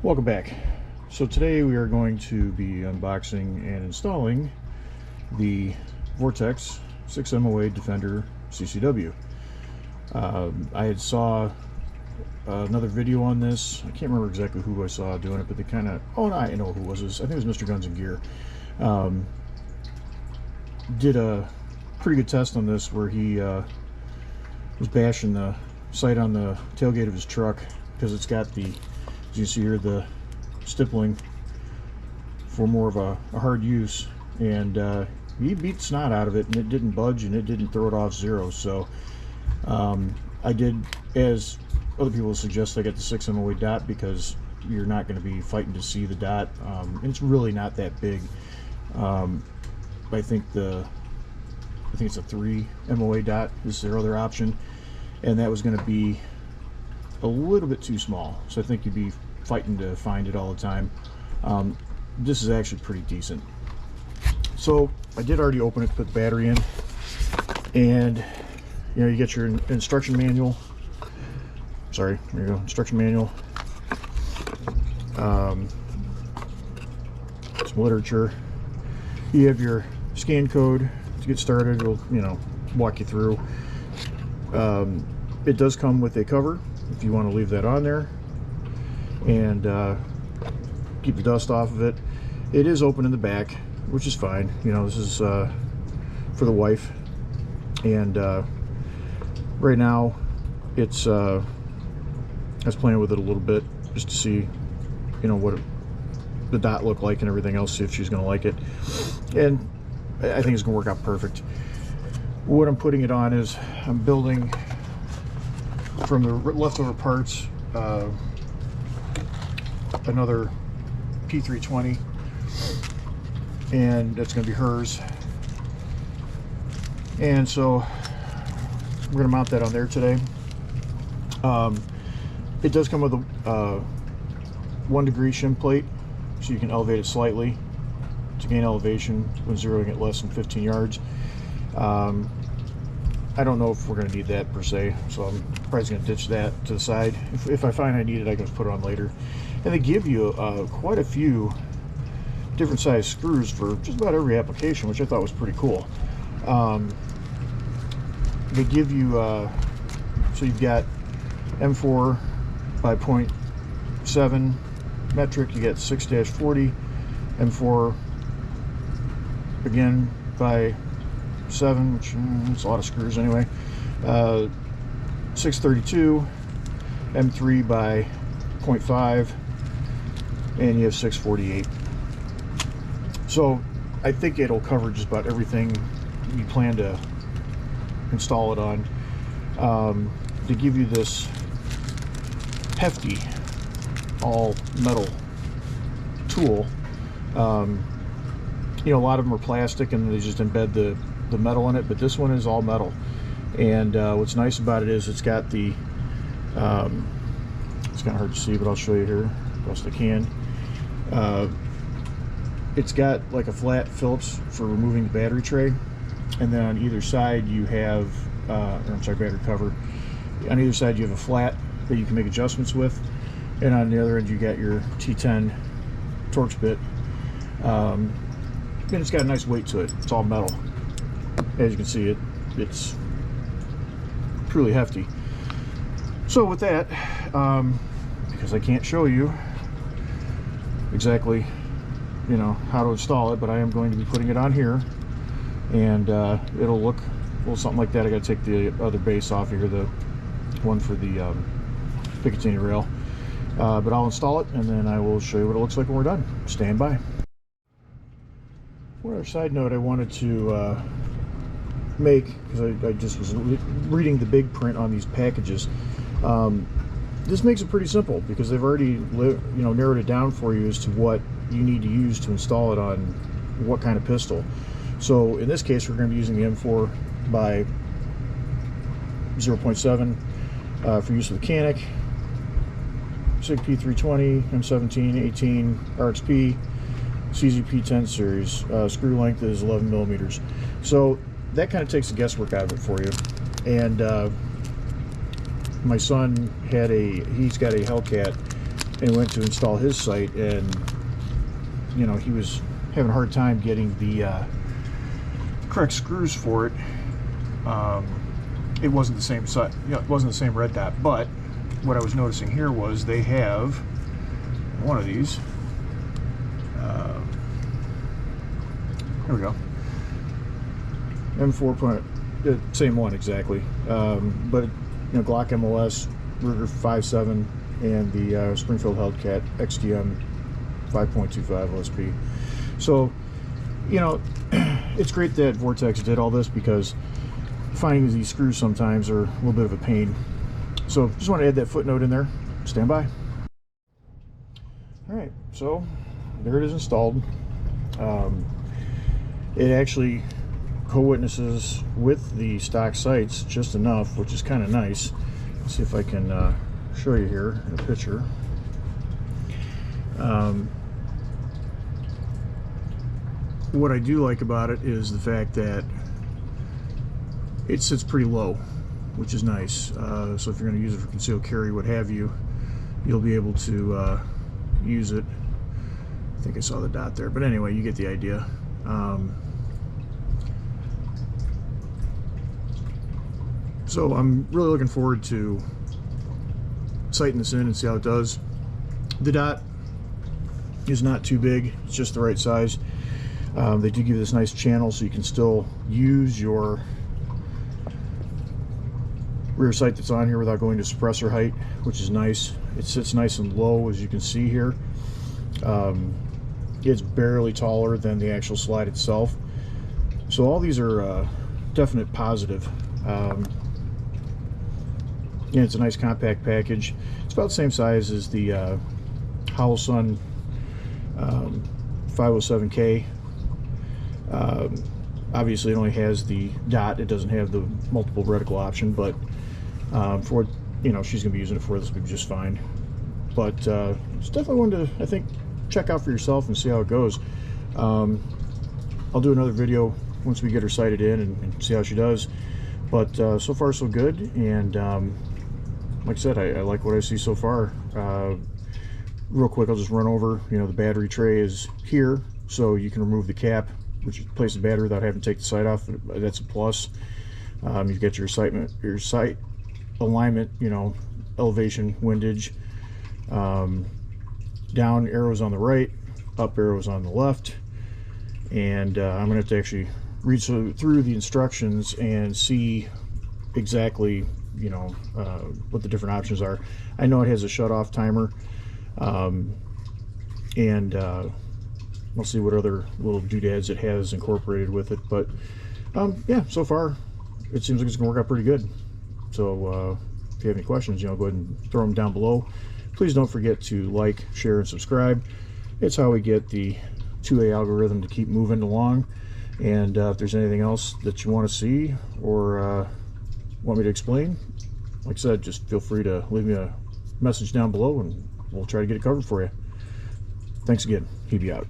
Welcome back. So today we are going to be unboxing and installing the Vortex 6 MOA Defender CCW. I had saw another video on this. I can't remember exactly who I saw doing it, but they kind of, oh no, I know who it was. I think it was Mr. Guns and Gear. Did a pretty good test on this where he was bashing the sight on the tailgate of his truck because it's got the, as you see here, the stippling for more of a hard use, and he beat the snot out of it, and it didn't budge and it didn't throw it off zero. So I did, as other people suggest, I get the 6 MOA dot because you're not going to be fighting to see the dot. It's really not that big. I think it's a 3 MOA dot is their other option, and that was going to be a little bit too small, so I think you'd be fighting to find it all the time. This is actually pretty decent. So I did already open it, put the battery in, and you know, you get your instruction manual. Sorry, there you go, instruction manual. Some literature. You have your scan code to get started. It'll, you know, walk you through. It does come with a cover if you want to leave that on there and keep the dust off of it. It is open in the back, which is fine. You know, this is for the wife, and right now it's I was playing with it a little bit just to see, you know, what the dot looked like and everything else, see if she's gonna like it, and I think it's gonna work out perfect. What I'm putting it on is I'm building from the leftover parts another P320, and that's going to be hers, and so we're going to mount that on there today. It does come with a 1 degree shim plate, so you can elevate it slightly to gain elevation when zeroing it less than 15 yards. I don't know if we're going to need that per se, so I'm probably going to ditch that to the side. If I find I need it, I can put it on later. And they give you quite a few different size screws for just about every application, which I thought was pretty cool. They give you, so you've got M4 by 0.7 metric, you get 6-40, M4 again by 7, which it's a lot of screws anyway, 632, M3 by 0.5, and you have 648. So I think it'll cover just about everything you plan to install it on. They give you this hefty all metal tool. You know, a lot of them are plastic and they just embed the metal in it, but this one is all metal. And what's nice about it is it's got the it's kind of hard to see, but I'll show you here best I can. It's got like a flat Phillips for removing the battery tray, and then on either side you have battery cover. On either side you have a flat that you can make adjustments with, and on the other end you got your T10 Torx bit. And it's got a nice weight to it. It's all metal. As you can see, it's truly hefty. So with that, because I can't show you exactly, you know, how to install it, but I am going to be putting it on here, and it'll look a little something like that. I got to take the other base off here, the one for the Picatinny rail, but I'll install it and then I will show you what it looks like when we're done. Stand by. One other side note I wanted to make, because I just was reading the big print on these packages. This makes it pretty simple because they've already narrowed it down for you as to what you need to use to install it on what kind of pistol. So in this case we're going to be using the M4 by 0.7 for use with the Canic, SIG P320, M17, 18 RXP, CZP 10 series. Screw length is 11 millimeters. So that kind of takes the guesswork out of it for you. And my son had he's got a Hellcat and went to install his sight, and you know, he was having a hard time getting the correct screws for it. It wasn't the same sight, you know, it wasn't the same red dot, but what I was noticing here was they have one of these. Here we go. M4. Same one exactly, but you know, Glock MOS, Ruger 5.7, and the Springfield Hellcat XDM 5.25 OSP. So, you know, it's great that Vortex did all this, because finding these screws sometimes are a little bit of a pain. So just want to add that footnote in there. Stand by. All right, so there it is installed. It actually co-witnesses with the stock sights just enough, which is kind of nice. Let's see if I can show you here in a picture. What I do like about it is the fact that it sits pretty low, which is nice. So if you're going to use it for concealed carry, what have you, you'll be able to use it. I think I saw the dot there, but anyway, you get the idea. So I'm really looking forward to sighting this in and see how it does. The dot is not too big, it's just the right size. They do give you this nice channel so you can still use your rear sight that's on here without going to suppressor height, which is nice. It sits nice and low, as you can see here. It's barely taller than the actual slide itself. So all these are definite positive. Yeah, it's a nice compact package. It's about the same size as the Howelson 507K. Obviously it only has the dot, it doesn't have the multiple reticle option, but for what, you know, she's gonna be using it for, this will be just fine. But it's definitely one to, I think, check out for yourself and see how it goes. I'll do another video once we get her sighted in and see how she does. But so far so good, and like I said, I like what I see so far. Real quick, I'll just run over, you know, the battery tray is here, so you can remove the cap, which places the battery without having to take the sight off. That's a plus. You've got your sight alignment, you know, elevation, windage, down arrows on the right, up arrows on the left, and I'm gonna have to actually read through the instructions and see exactly, you know, what the different options are. I know it has a shut-off timer, and we'll see what other little doodads it has incorporated with it. But yeah, so far it seems like it's gonna work out pretty good. So if you have any questions, you know, go ahead and throw them down below. Please don't forget to like, share, and subscribe. It's how we get the 2A algorithm to keep moving along. And if there's anything else that you want to see or want me to explain, like I said, just feel free to leave me a message down below and we'll try to get it covered for you. Thanks again. Hebe out.